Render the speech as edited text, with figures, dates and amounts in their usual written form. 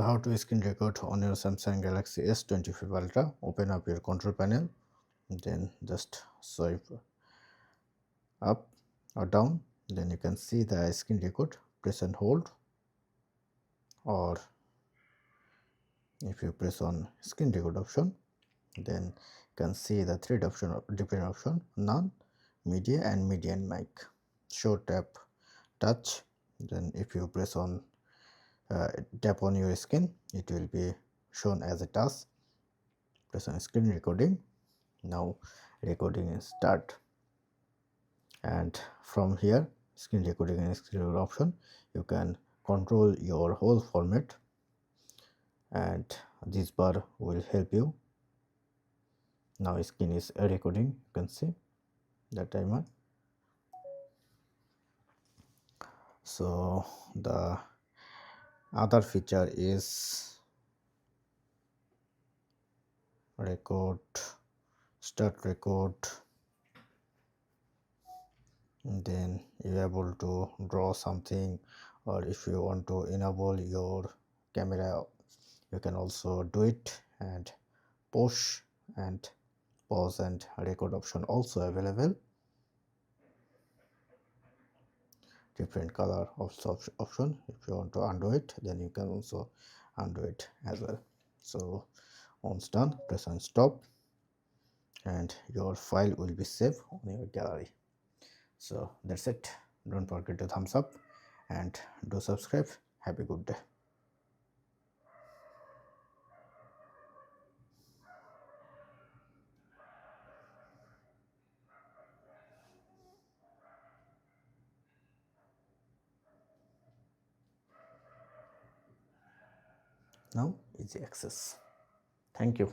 How to screen record on your Samsung Galaxy S25 Ultra. Open up your control panel, then just swipe up or down, then you can see the screen record. Press and hold, or if you press on screen record option, then you can see the three different option: none, media, and media and mic. Show, tap, touch. Then if you press on tap on your screen, it will be shown as a task. Press on screen recording. Now recording is start, and from here screen recording and screen record option, you can control your whole format, and this bar will help you. Now screen is recording, you can see the timer. So the other feature is record, start record, and then you're able to draw something, or if you want to enable your camera, you can also do it. And push and pause and record option also available. Different color also option. If you want to undo it, then you can also undo it as well. So once done, press on stop, and your file will be saved on your gallery. So that's it. Don't forget to thumbs up and do subscribe. Have a good day. Now easy access. Thank you.